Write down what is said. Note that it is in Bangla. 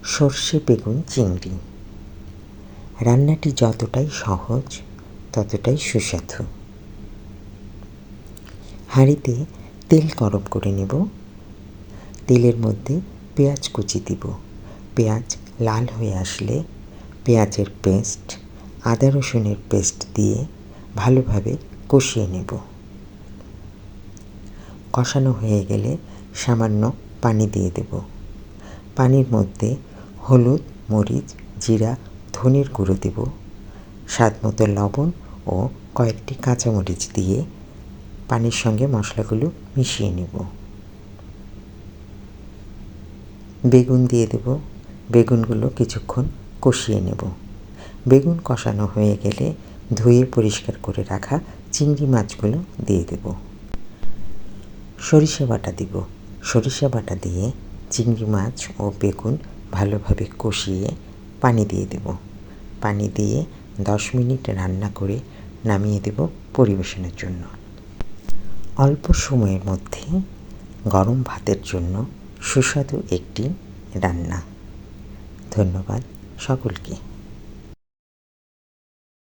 সর্ষে বেগুন চিংড়ি। রান্নাটি যতটাই সহজ ততটাই সুস্বাদু। হাঁড়িতে তেল গরম করে নেব। তেলের মধ্যে পেঁয়াজ কুচি দিব। পেঁয়াজ লাল হয়ে আসলে পেঁয়াজের পেস্ট, আদা রসুনের পেস্ট দিয়ে ভালোভাবে কষিয়ে নেব। কষানো হয়ে গেলে সামান্য পানি দিয়ে দেব। পানির মধ্যে হলুদ, মরিচ, জিরা, ধনের গুঁড়ো দেব, স্বাদমতো লবণ ও কয়েকটি কাঁচামরিচ দিয়ে পানির সঙ্গে মশলাগুলো মিশিয়ে নেব। বেগুন দিয়ে দেব। বেগুনগুলো কিছুক্ষণ কষিয়ে নেব। বেগুন কষানো হয়ে গেলে ধুয়ে পরিষ্কার করে রাখা চিংড়ি মাছগুলো দিয়ে দেব। সরিষা বাটা দিব। সরিষা বাটা দিয়ে চিংড়ি মাছ ও বেগুন ভালোভাবে কষিয়ে পানি দিয়ে দেব। পানি দিয়ে 10 মিনিট রান্না করে নামিয়ে দেব পরিবেশনের জন্য। অল্প সময়ের মধ্যে গরম ভাতের জন্য সুস্বাদু একটি রান্না। ধন্যবাদ সকলকে।